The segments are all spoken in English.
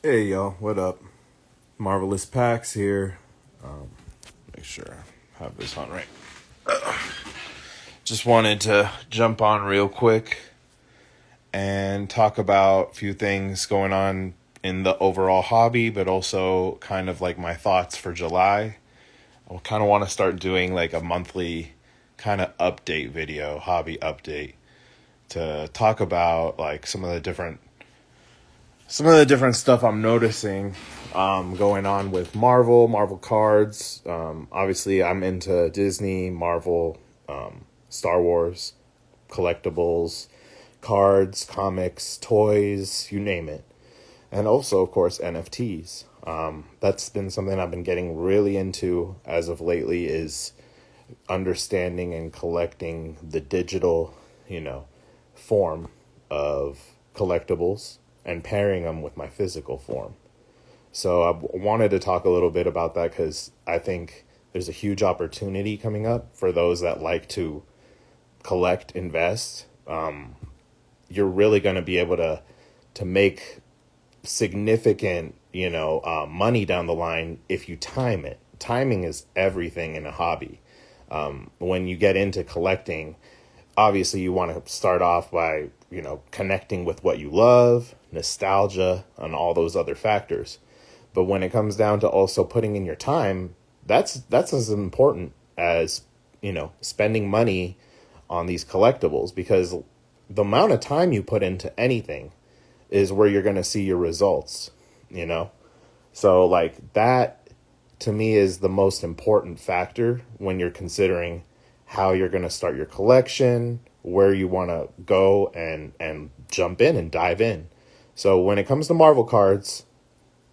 Hey y'all, what up? Marvelous Packs here. Make sure I have this on right. Just wanted to jump on real quick and talk about a few things going on in the overall hobby, but also kind of like my thoughts for July. I kind of want to start doing like a monthly kind of update video, hobby update, to talk about like some of the different stuff I'm noticing going on with Marvel cards. Obviously, I'm into Disney, Marvel, Star Wars, collectibles, cards, comics, toys, you name it. And also, of course, NFTs. That's been something I've been getting really into as of lately is understanding and collecting the digital, form of collectibles and pairing them with my physical form. So I wanted to talk a little bit about that because I think there's a huge opportunity coming up for those that like to collect, invest. You're really going to be able to make significant, money down the line if you time it. Timing is everything in a hobby. When you get into collecting, obviously you want to start off by, connecting with what you love, nostalgia, and all those other factors. But when it comes down to also putting in your time, that's as important as, spending money on these collectibles, because the amount of time you put into anything is where you're going to see your results, So like that to me is the most important factor when you're considering how you're going to start your collection, where you want to go and jump in and dive in. So when it comes to Marvel cards,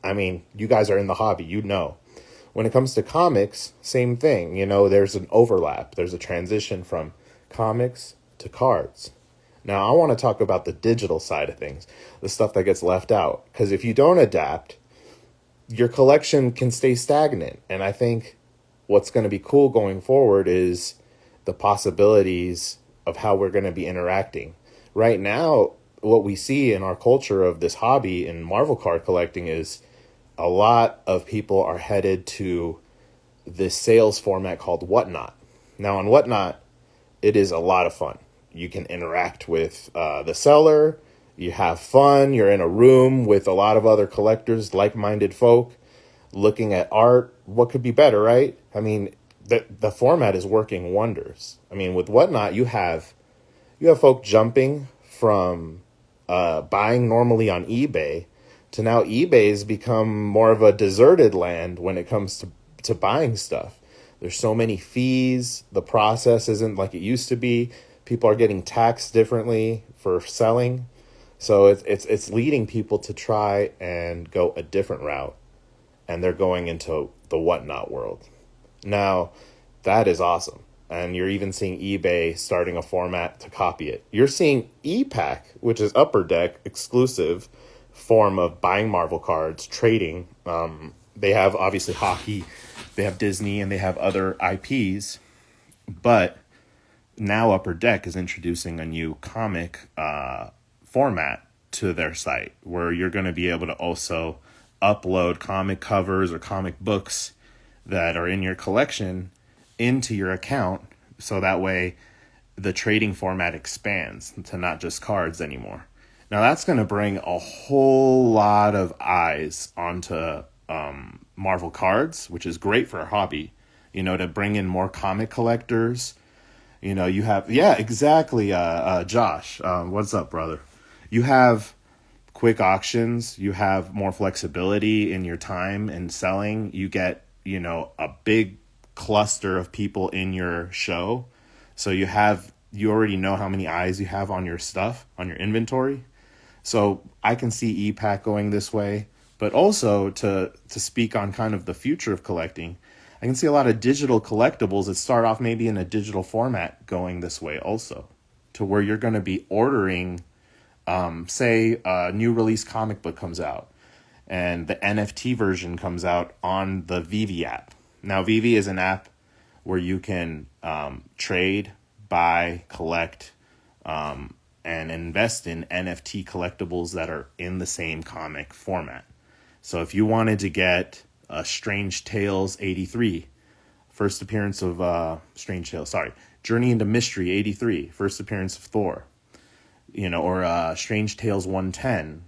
I mean, you guys are in the hobby, When it comes to comics, same thing. There's an overlap. There's a transition from comics to cards. Now, I want to talk about the digital side of things, the stuff that gets left out. Because if you don't adapt, your collection can stay stagnant. And I think what's going to be cool going forward is the possibilities of how we're going to be interacting. Right now, what we see in our culture of this hobby in Marvel card collecting is a lot of people are headed to this sales format called Whatnot. Now, on Whatnot, it is a lot of fun. You can interact with the seller. You have fun. You're in a room with a lot of other collectors, like-minded folk, looking at art. What could be better, right? I mean, the format is working wonders. I mean, with Whatnot, you have folk jumping from buying normally on eBay to now eBay's become more of a deserted land when it comes to buying stuff. There's so many fees. The process isn't like it used to be. People are getting taxed differently for selling. So it's leading people to try and go a different route. And they're going into the Whatnot world. Now, that is awesome. And you're even seeing eBay starting a format to copy it. You're seeing ePack, which is Upper Deck exclusive form of buying Marvel cards, trading. They have obviously hockey, they have Disney, and they have other IPs. But now Upper Deck is introducing a new comic format to their site where you're going to be able to also upload comic covers or comic books that are in your collection into your account. So that way the trading format expands to not just cards anymore. Now that's going to bring a whole lot of eyes onto Marvel cards, which is great for a hobby, to bring in more comic collectors. You have, yeah, exactly. Josh, what's up, brother? You have quick auctions. You have more flexibility in your time and selling. You get, a big cluster of people in your show. So you already know how many eyes you have on your stuff, on your inventory. So I can see ePack going this way, but also to speak on kind of the future of collecting, I can see a lot of digital collectibles that start off maybe in a digital format going this way also, to where you're going to be ordering, say a new release comic book comes out and the NFT version comes out on the Vivi app. Now, Vivi is an app where you can trade, buy, collect, and invest in NFT collectibles that are in the same comic format. So if you wanted to get Strange Tales 83, first appearance of Strange Tales, sorry, Journey into Mystery 83, first appearance of Thor, or Strange Tales 110,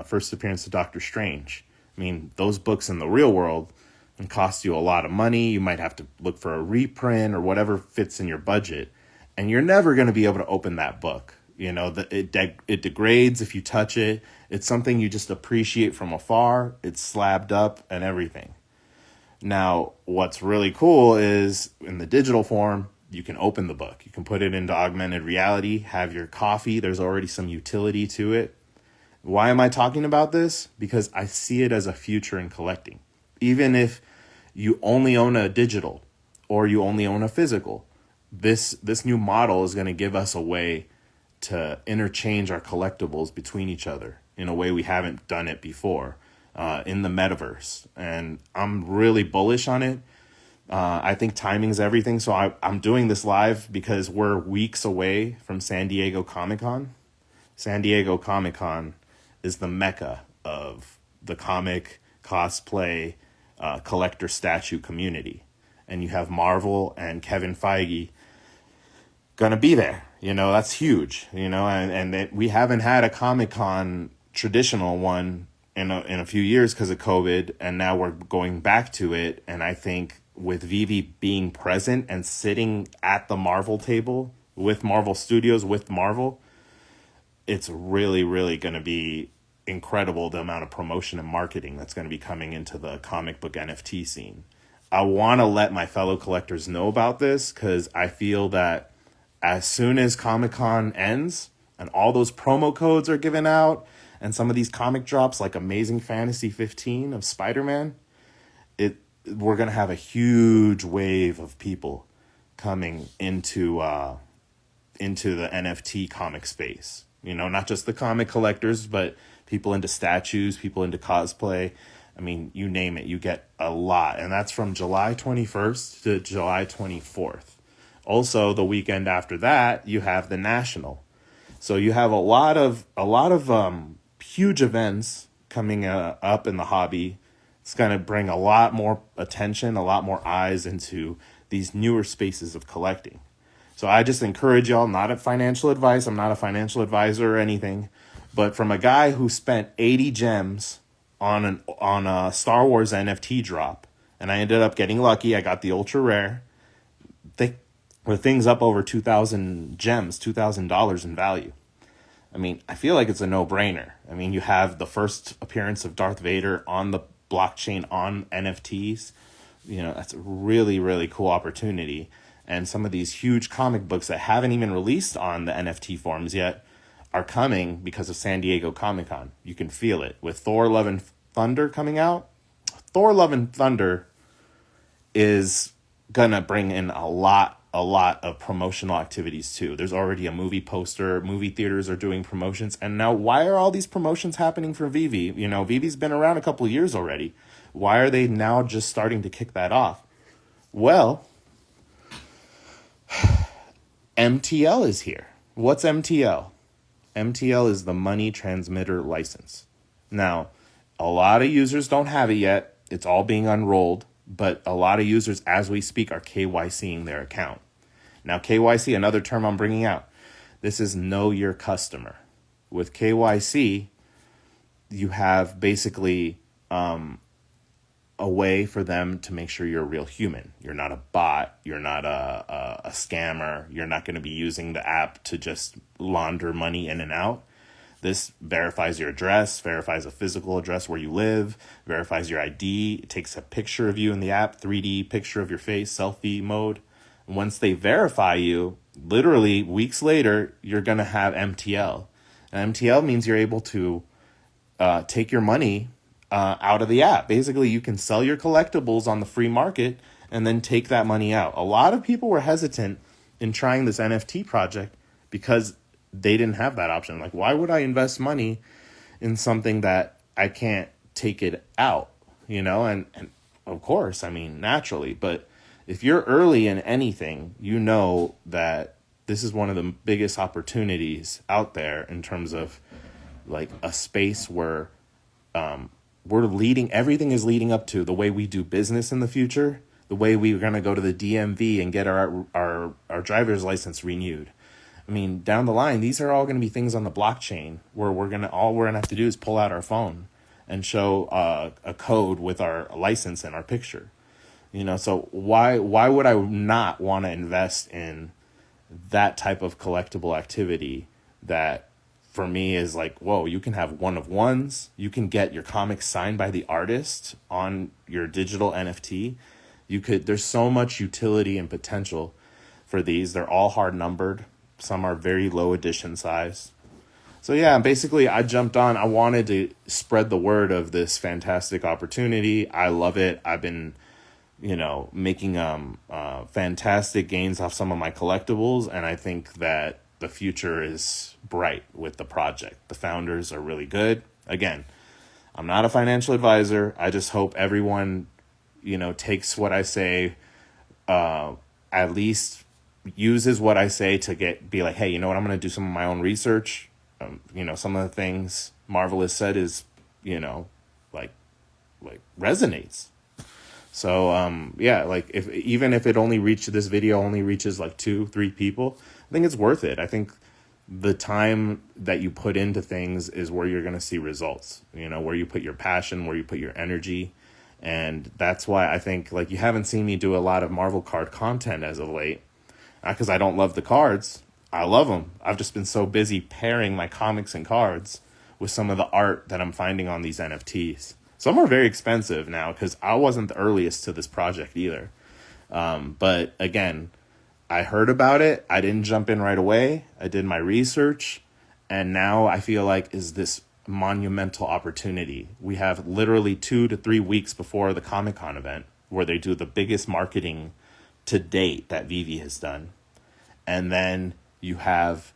first appearance of Doctor Strange. I mean, those books in the real world can cost you a lot of money. You might have to look for a reprint or whatever fits in your budget, and you're never going to be able to open that book. It degrades if you touch it. It's something you just appreciate from afar. It's slabbed up and everything. Now, what's really cool is in the digital form, you can open the book. You can put it into augmented reality, have your coffee. There's already some utility to it. Why am I talking about this? Because I see it as a future in collecting. Even if you only own a digital or you only own a physical, this new model is going to give us a way to interchange our collectibles between each other in a way we haven't done it before in the metaverse. And I'm really bullish on it. I think timing's everything. So I'm doing this live because we're weeks away from San Diego Comic-Con. San Diego Comic-Con is the mecca of the comic, cosplay, collector statue community. And you have Marvel and Kevin Feige going to be there. That's huge, and we haven't had a Comic-Con traditional one in a few years because of COVID. And now we're going back to it. And I think with Vivi being present and sitting at the Marvel table with Marvel Studios, with Marvel, it's really, really going to be incredible the amount of promotion and marketing that's going to be coming into the comic book NFT scene. I want to let my fellow collectors know about this because I feel that as soon as Comic-Con ends and all those promo codes are given out and some of these comic drops like Amazing Fantasy 15 of Spider-Man, we're going to have a huge wave of people coming into the NFT comic space. Not just the comic collectors, but people into statues, people into cosplay. I mean, you name it, you get a lot. And that's from July 21st to July 24th. Also, the weekend after that, you have the National. So you have a lot of huge events coming up in the hobby. It's going to bring a lot more attention, a lot more eyes into these newer spaces of collecting. So I just encourage y'all, not a financial advice. I'm not a financial advisor or anything, but from a guy who spent 80 gems on a Star Wars NFT drop, and I ended up getting lucky. I got the ultra rare. The thing's up over 2,000 gems, $2,000 in value. I mean, I feel like it's a no-brainer. I mean, you have the first appearance of Darth Vader on the blockchain on NFTs. That's a really, really cool opportunity. And some of these huge comic books that haven't even released on the NFT forms yet are coming because of San Diego Comic-Con. You can feel it. With Thor Love and Thunder coming out, Thor Love and Thunder is going to bring in a lot of promotional activities too. There's already a movie poster. Movie theaters are doing promotions. And now why are all these promotions happening for Vivi? Vivi's been around a couple of years already. Why are they now just starting to kick that off? Well, MTL is here. What's MTL? MTL is the money transmitter license. Now, a lot of users don't have it yet. It's all being unrolled. But a lot of users, as we speak, are KYCing their account. Now, KYC, another term I'm bringing out, this is know your customer. With KYC, you have basically a way for them to make sure you're a real human. You're not a bot. You're not a scammer. You're not going to be using the app to just launder money in and out. This verifies your address, verifies a physical address where you live, verifies your ID, it takes a picture of you in the app, 3D picture of your face, selfie mode. Once they verify you, literally weeks later, you're going to have MTL. And MTL means you're able to take your money out of the app. Basically, you can sell your collectibles on the free market and then take that money out. A lot of people were hesitant in trying this NFT project because they didn't have that option. Like, why would I invest money in something that I can't take it out? And of course, I mean, naturally, but if you're early in anything, that this is one of the biggest opportunities out there in terms of like a space where everything is leading up to the way we do business in the future, the way we're going to go to the DMV and get our driver's license renewed. I mean, down the line, these are all going to be things on the blockchain where all we're going to have to do is pull out our phone and show a code with our license and our picture. So why would I not want to invest in that type of collectible activity that for me is like, whoa, you can have one of ones. You can get your comics signed by the artist on your digital NFT. There's so much utility and potential for these. They're all hard numbered. Some are very low edition size. So yeah, basically I jumped on. I wanted to spread the word of this fantastic opportunity. I love it. I've been, making fantastic gains off some of my collectibles, and I think that the future is bright with the project. The founders are really good. Again, I'm not a financial advisor. I just hope everyone, takes what I say, at least uses what I say to be like, hey, you know what? I'm going to do some of my own research. Some of the things Marvel has said is, like resonates. So, even if this video only reaches like 2-3 people, I think it's worth it. I think the time that you put into things is where you're going to see results, where you put your passion, where you put your energy. And that's why I think you haven't seen me do a lot of Marvel card content as of late, not because I don't love the cards. I love them. I've just been so busy pairing my comics and cards with some of the art that I'm finding on these NFTs. Some are very expensive now because I wasn't the earliest to this project either. But again, I heard about it. I didn't jump in right away. I did my research. And now I feel like is this monumental opportunity. We have literally 2 to 3 weeks before the Comic-Con event where they do the biggest marketing to date that Vivi has done. And then you have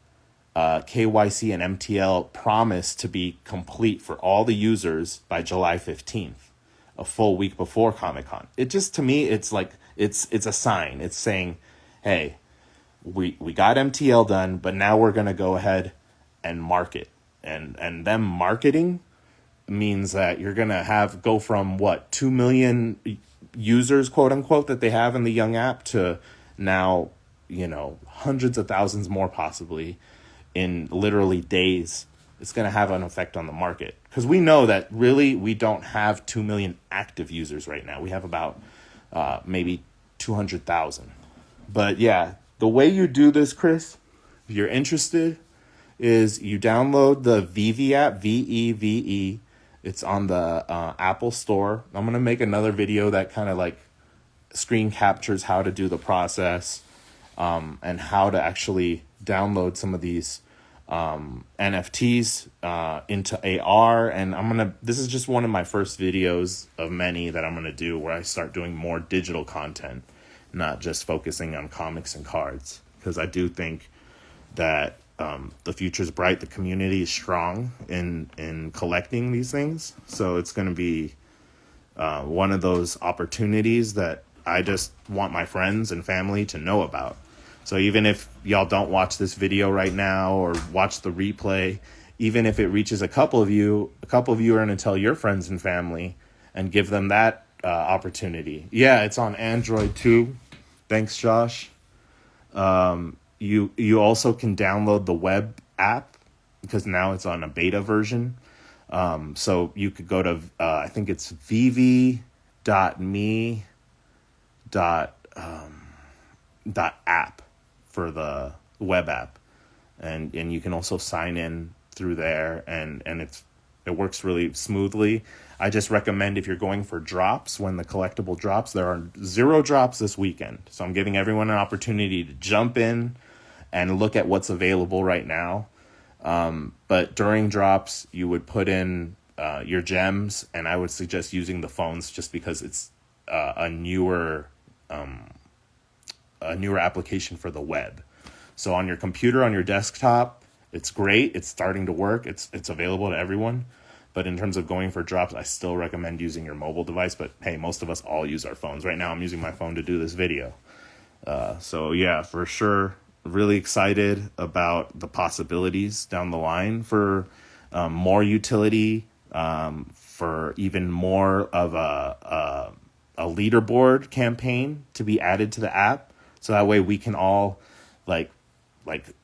KYC and MTL promised to be complete for all the users by July 15th, a full week before Comic-Con. It just, to me, it's like, it's a sign. It's saying, hey, we got MTL done, but now we're going to go ahead and market. And them marketing means that you're going to go from 2 million users, quote unquote, that they have in the Young app to now, hundreds of thousands more possibly in literally days. It's going to have an effect on the market because we know that really we don't have 2 million active users right now. We have about maybe 200,000. But yeah, the way you do this, Chris, if you're interested, is you download the Vivi app, VEVE. It's on the Apple Store. I'm going to make another video that kind of screen captures how to do the process and how to actually download some of these NFTs into AR. And this is just one of my first videos of many that I'm going to do where I start doing more digital content, not just focusing on comics and cards, because I do think that the future is bright. The community is strong in collecting these things. So it's going to be one of those opportunities that I just want my friends and family to know about. So even if y'all don't watch this video right now or watch the replay, even if it reaches a couple of you are going to tell your friends and family and give them that opportunity. Yeah, it's on Android too. Thanks, Josh. You also can download the web app because now it's on a beta version. So you could go to, I think it's vv.me.app for the web app. And you can also sign in through there and it works really smoothly. I just recommend if you're going for drops, when the collectible drops, there are 0 drops this weekend. So I'm giving everyone an opportunity to jump in and look at what's available right now. But during drops, you would put in your gems, and I would suggest using the phones just because it's a newer application for the web. So on your computer, on your desktop, it's great. It's starting to work. It's available to everyone. But in terms of going for drops, I still recommend using your mobile device. But hey, most of us all use our phones. Right now, I'm using my phone to do this video. So yeah, for sure. Really excited about the possibilities down the line for more utility for even more of a leaderboard campaign to be added to the app. So that way we can all like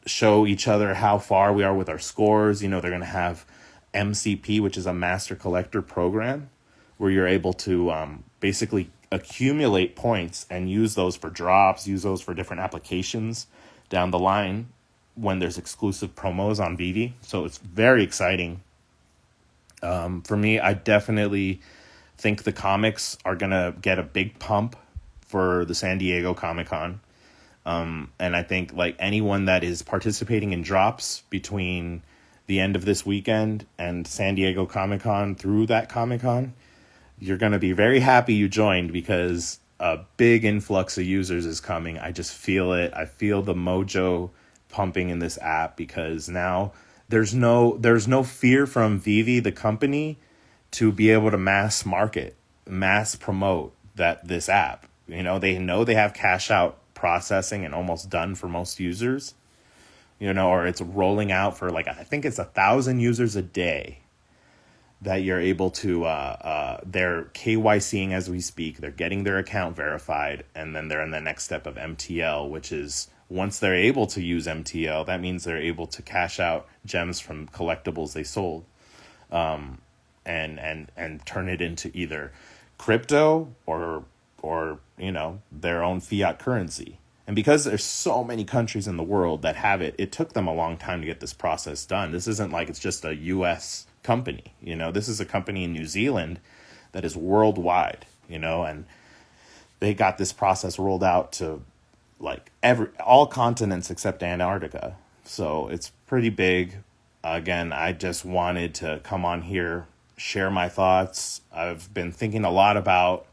show each other how far we are with our scores. They're going to have MCP, which is a master collector program, where you're able to basically accumulate points and use those for drops, use those for different applications down the line when there's exclusive promos on Vivi. So it's very exciting. For me, I definitely think the comics are going to get a big pump for the San Diego Comic-Con. And I think like anyone that is participating in drops between the end of this weekend and San Diego Comic-Con through that Comic-Con, you're going to be very happy you joined, because a big influx of users is coming. I just feel it. I feel the mojo pumping in this app, because now there's no fear from Vivi, the company, to be able to mass market, mass promote this app. They know they have cash out processing and almost done for most users, or it's rolling out for I think it's 1,000 users a day that you're able to, they're KYCing as we speak. They're getting their account verified, and then they're in the next step of MTL, which is once they're able to use MTL, that means they're able to cash out gems from collectibles they sold, and turn it into either crypto or their own fiat currency. And because there's so many countries in the world that have it, it took them a long time to get this process done. This isn't like it's just a US company. This is a company in New Zealand that is worldwide, and they got this process rolled out to all continents except Antarctica. So it's pretty big. Again, I just wanted to come on here, share my thoughts. I've been thinking a lot about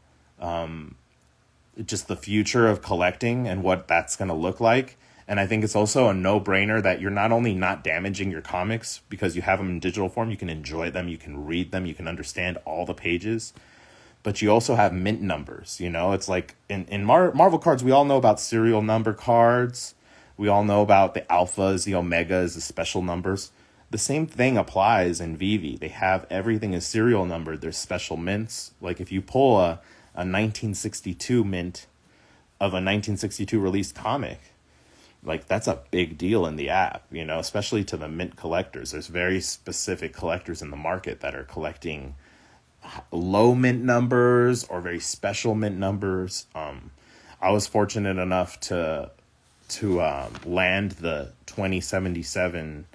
just the future of collecting and what that's going to look like. And I think it's also a no-brainer that you're not only not damaging your comics because you have them in digital form, you can enjoy them, you can read them, you can understand all the pages, but you also have mint numbers. It's like in Marvel cards, we all know about serial number cards. We all know about the alphas, the omegas, the special numbers. The same thing applies in Vivi. They have everything is serial numbered. There's special mints. Like if you pull a 1962 mint of a 1962 released comic, that's a big deal in the app, especially to the mint collectors. There's very specific collectors in the market that are collecting low mint numbers or very special mint numbers. I was fortunate enough to land the 2077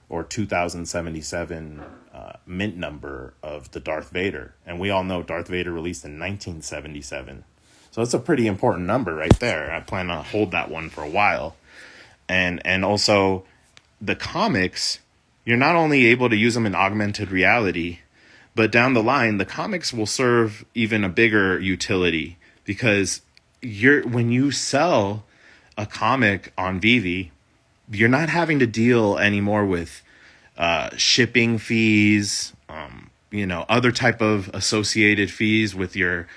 or 2077 mint number of the Darth Vader. And we all know Darth Vader released in 1977. So it's a pretty important number right there. I plan to hold that one for a while. And also the comics, you're not only able to use them in augmented reality, but down the line, the comics will serve even a bigger utility, because when you sell a comic on Vivi, you're not having to deal anymore with shipping fees, other type of associated fees with your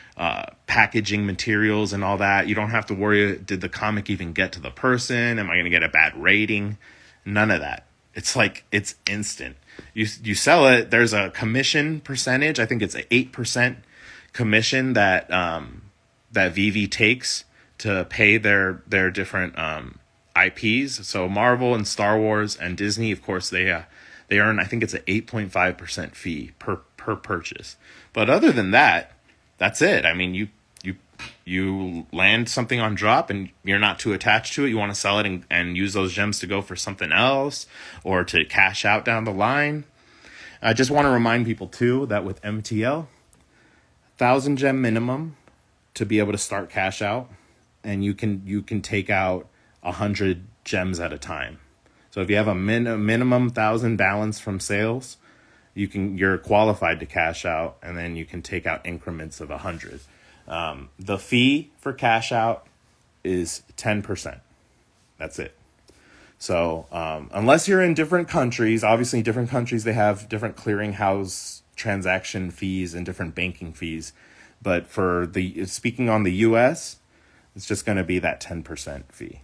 packaging materials and all that. You don't have to worry, did the comic even get to the person? Am I going to get a bad rating? None of that. It's instant. You sell it, there's a commission percentage. I think it's an 8% commission that Vivi takes to pay their different IPs. So Marvel and Star Wars and Disney, of course, they earn, I think it's an 8.5% fee per purchase. But other than that, that's it. I mean, you land something on drop and you're not too attached to it. You want to sell it and use those gems to go for something else or to cash out down the line. I just want to remind people too that with MTL, 1,000 gem minimum to be able to start cash out, and you can take out 100 gems at a time. So if you have a minimum 1,000 balance from sales, you're qualified to cash out, and then you can take out increments of 100. The fee for cash out is 10%. That's it. So unless you're in different countries, obviously different countries, they have different clearinghouse transaction fees and different banking fees. But speaking on the US, it's just going to be that 10% fee.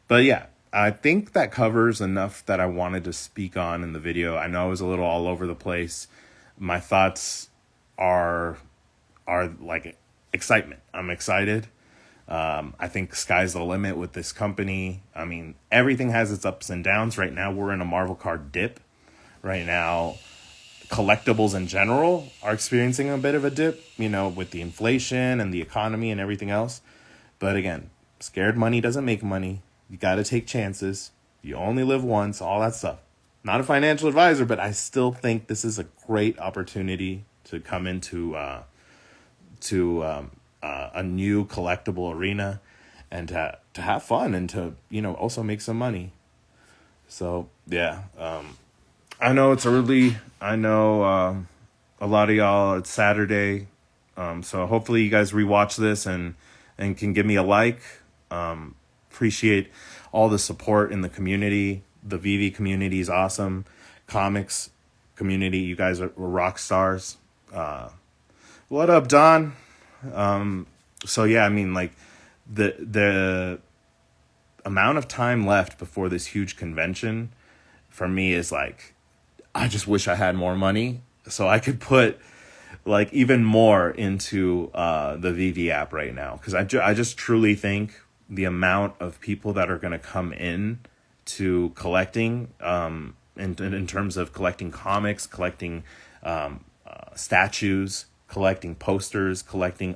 But yeah, I think that covers enough that I wanted to speak on in the video. I know I was a little all over the place. My thoughts are like excitement. I'm excited. I think sky's the limit with this company. I mean, everything has its ups and downs. Right now, we're in a Marvel card dip. Right now, collectibles in general are experiencing a bit of a dip, with the inflation and the economy and everything else. But again, scared money doesn't make money. You got to take chances. You only live once, all that stuff. Not a financial advisor, but I still think this is a great opportunity to come into a new collectible arena and to have fun and to, also make some money. So, yeah. I know it's early. I know a lot of y'all, it's Saturday. So hopefully you guys rewatch this and can give me a like. Appreciate all the support in the community. The VV community is awesome. Comics community, you guys are rock stars. What up, Don? So yeah, I mean, like the amount of time left before this huge convention for me is like, I just wish I had more money so I could put like even more into the VV app right now. Because I just truly think the amount of people that are going to come in to collecting in terms of collecting comics, collecting statues, collecting posters, collecting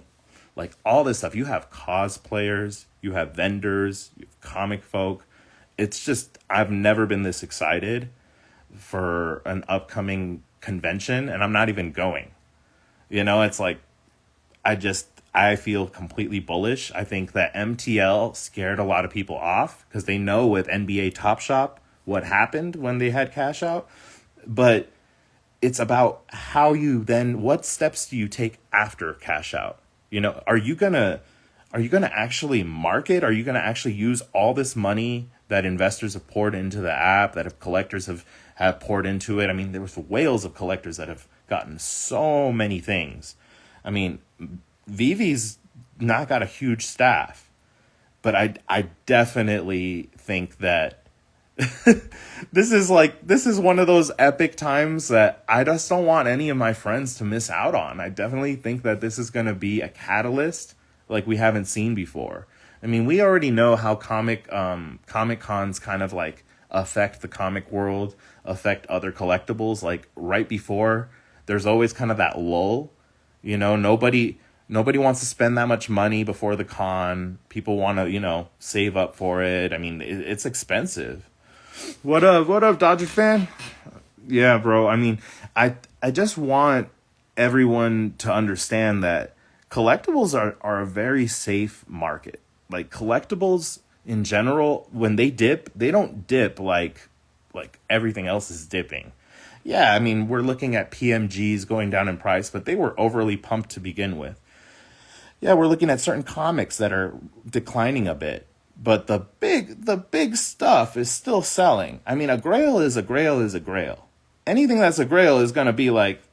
like all this stuff. You have cosplayers, you have vendors, you have comic folk. It's just, I've never been this excited for an upcoming convention, and I'm not even going. It's like, I feel completely bullish. I think that MTL scared a lot of people off because they know with NBA Top Shop what happened when they had cash out. But it's about how you then, what steps do you take after cash out? Are you gonna actually market? Are you gonna actually use all this money that investors have poured into the app, that collectors have poured into it? I mean, there was whales of collectors that have gotten so many things. I mean, VV's not got a huge staff, but I definitely think that this is one of those epic times that I just don't want any of my friends to miss out on. I definitely think that this is going to be a catalyst like we haven't seen before. I mean, we already know how Comic Cons kind of like affect the comic world, affect other collectibles. Like right before, there's always kind of that lull. Nobody wants to spend that much money before the con. People want to, save up for it. I mean, it's expensive. What up, Dodger fan? Yeah, bro. I mean, I just want everyone to understand that collectibles are a very safe market. Like collectibles in general, when they dip, they don't dip like everything else is dipping. Yeah, I mean, we're looking at PMGs going down in price, but they were overly pumped to begin with. Yeah, we're looking at certain comics that are declining a bit, but the big stuff is still selling. I mean, a grail is a grail is a grail. Anything that's a grail is going to be like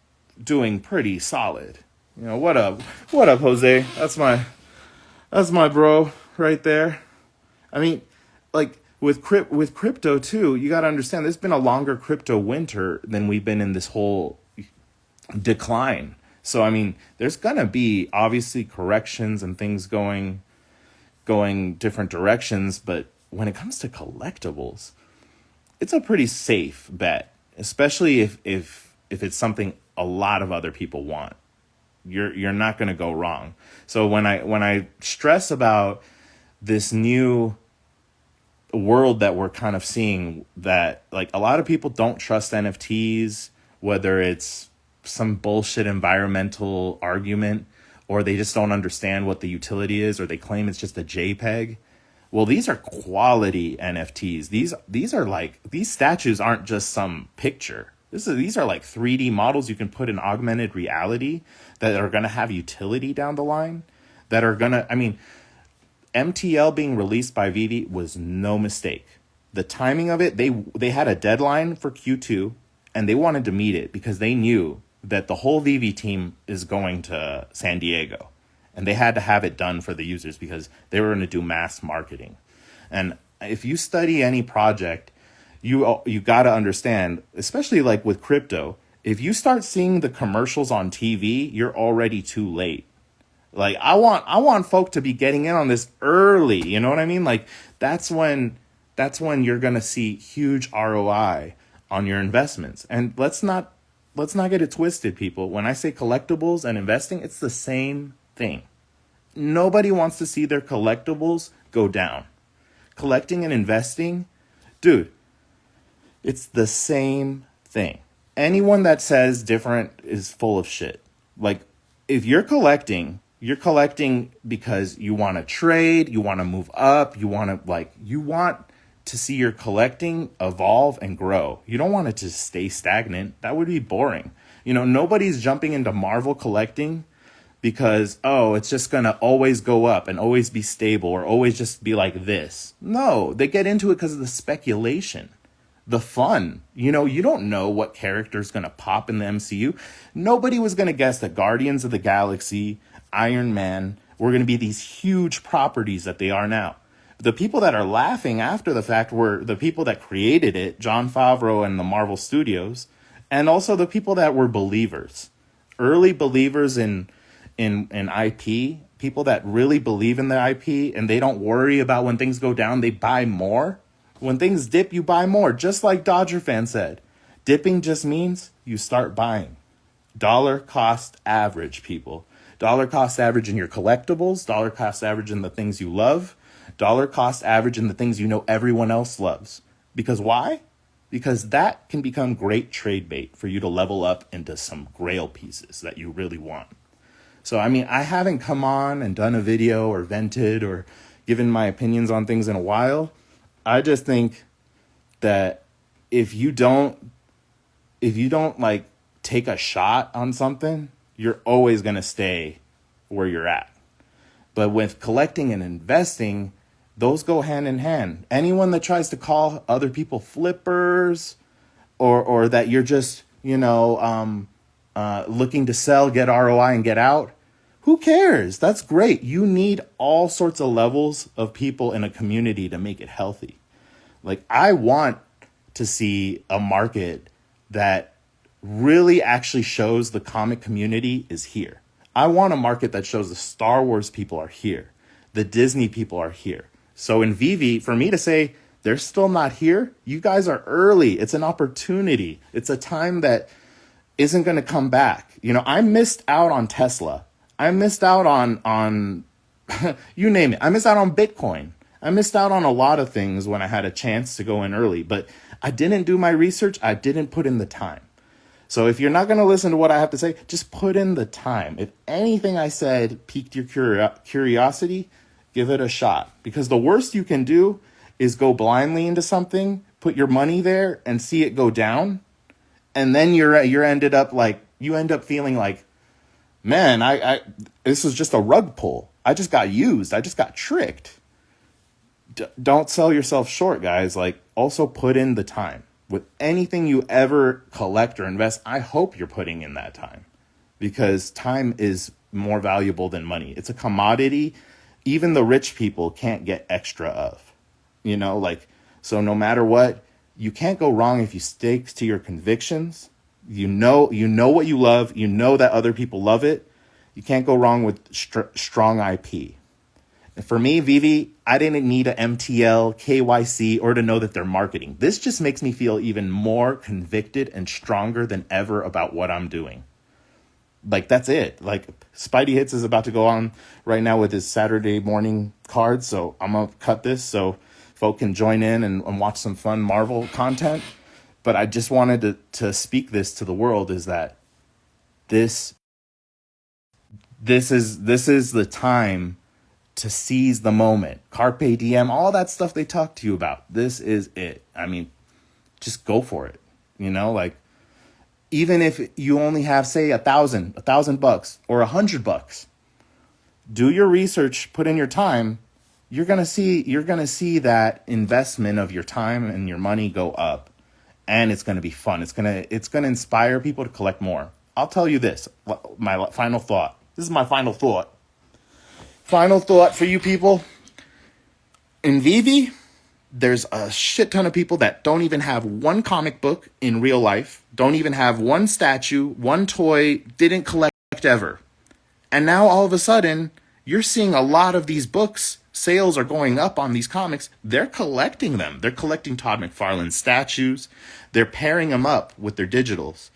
doing pretty solid. What up, Jose? That's my bro right there. I mean, like with crypto too, you got to understand there's been a longer crypto winter than we've been in this whole decline. So, I mean, there's going to be obviously corrections and things going different directions. But when it comes to collectibles, it's a pretty safe bet, especially if it's something a lot of other people want. You're not going to go wrong. So when I stress about this new world that we're kind of seeing, that like a lot of people don't trust NFTs, whether it's some bullshit environmental argument or they just don't understand what the utility is, or they claim it's just a JPEG. Well, these are quality NFTs. These are like, these statues aren't just some picture. These are like 3D models you can put in augmented reality that are going to have utility down the line, that are going to, I mean, MTL being released by VV was no mistake. The timing of it, they had a deadline for Q2 and they wanted to meet it because they knew that the whole VV team is going to San Diego, and they had to have it done for the users because they were going to do mass marketing. And if you study any project, you got to understand, especially like with crypto, If you start seeing the commercials on TV, you're already too late. Like I want folk to be getting in on this early. You know what I mean? Like that's when you're gonna see huge ROI on your investments. And let's not get it twisted, people. When I say collectibles and investing, it's the same thing. Nobody wants to see their collectibles go down. Collecting and investing, dude, it's the same thing. Anyone that says different is full of shit. Like, if you're collecting because you want to trade, you want to move up, you want to see your collecting evolve and grow. You don't want it to stay stagnant. That would be boring. Nobody's jumping into Marvel collecting because, oh, it's just going to always go up and always be stable or always just be like this. No, they get into it because of the speculation, the fun. You don't know what character's going to pop in the MCU. Nobody was going to guess that Guardians of the Galaxy, Iron Man were going to be these huge properties that they are now. The people that are laughing after the fact were the people that created it, Jon Favreau and the Marvel Studios, and also the people that were believers, early believers in IP, people that really believe in the IP and they don't worry about when things go down, they buy more. When things dip, you buy more. Just like Dodger fan said, dipping just means you start buying. Dollar cost average, people. Dollar cost average in your collectibles, dollar cost average in the things you love, dollar cost average in the things you know everyone else loves. Because why? Because that can become great trade bait for you to level up into some grail pieces that you really want. So, I haven't come on and done a video or vented or given my opinions on things in a while. I just think that if you don't like take a shot on something, you're always going to stay where you're at. But with collecting and investing, those go hand in hand. Anyone that tries to call other people flippers or that you're just, looking to sell, get ROI and get out, who cares? That's great. You need all sorts of levels of people in a community to make it healthy. Like, I want to see a market that really actually shows the comic community is here. I want a market that shows the Star Wars people are here. The Disney people are here. So in VV, for me to say they're still not here, you guys are early. It's an opportunity. It's a time that isn't going to come back. I missed out on Tesla. I missed out on you name it. I missed out on Bitcoin. I missed out on a lot of things when I had a chance to go in early, but I didn't do my research. I didn't put in the time. So if you're not going to listen to what I have to say, just put in the time. If anything I said piqued your curiosity, give it a shot. Because the worst you can do is go blindly into something, put your money there and see it go down. And then you end up feeling like, man, I this was just a rug pull. I just got used. I just got tricked. Don't sell yourself short, guys. Like, also put in the time. With anything you ever collect or invest, I hope you're putting in that time, because time is more valuable than money. It's a commodity even the rich people can't get extra of, so no matter what, you can't go wrong if you stick to your convictions. You know what you love. That other people love it. You can't go wrong with strong IP. And for me, Vivi, I didn't need a MTL, KYC, or to know that they're marketing. This just makes me feel even more convicted and stronger than ever about what I'm doing. Like, that's it. Like, Spidey Hits is about to go on right now with his Saturday morning cards, so I'm going to cut this so folk can join in and watch some fun Marvel content. But I just wanted to speak this to the world, is that this is the time to seize the moment. Carpe diem, all that stuff they talk to you about. This is it. Just go for it. Even if you only have, say, $1,000 or $100, do your research, put in your time. You're gonna see that investment of your time and your money go up, and it's gonna be fun. It's gonna inspire people to collect more. I'll tell you this, my final thought. This is my final thought. Final thought for you people. In Vivi, There's a shit ton of people that don't even have one comic book in real life, don't even have one statue, one toy, didn't collect ever. And now all of a sudden, you're seeing a lot of these books, sales are going up on these comics. They're collecting them. They're collecting Todd McFarlane statues. They're pairing them up with their digitals.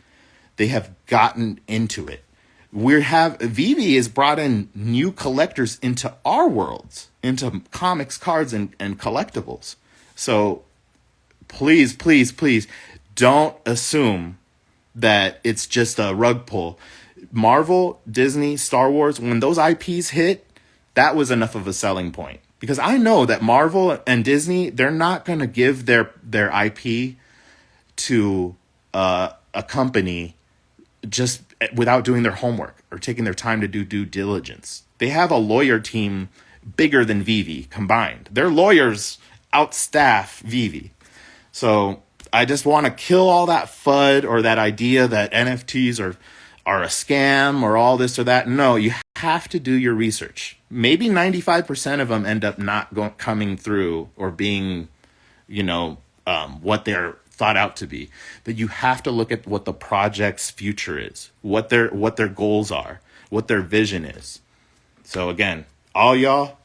They have gotten into it. Vivi has brought in new collectors into our worlds, into comics, cards, and collectibles. So please, please, please don't assume that it's just a rug pull. Marvel, Disney, Star Wars, when those IPs hit, that was enough of a selling point. Because I know that Marvel and Disney, they're not going to give their IP to a company just without doing their homework or taking their time to do due diligence. They have a lawyer team bigger than Vivi combined. Their lawyers outstaff Vivi. So I just want to kill all that FUD or that idea that NFTs are a scam or all this or that. No, you have to do your research. Maybe 95% of them end up not coming through or being, what they're thought out to be. But you have to look at what the project's future is, what their goals are, what their vision is. So again, all y'all,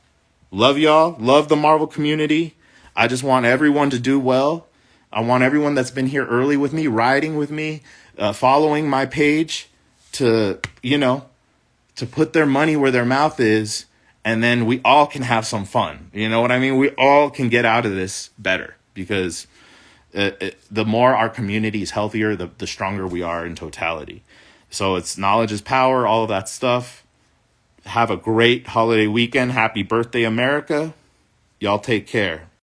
love the Marvel community. I just want everyone to do well. I want everyone that's been here early with me, riding with me, following my page to put their money where their mouth is, and then we all can have some fun. You know what I mean? We all can get out of this better because the more our community is healthier, the stronger we are in totality. So it's knowledge is power, all of that stuff. Have a great holiday weekend. Happy birthday, America. Y'all take care.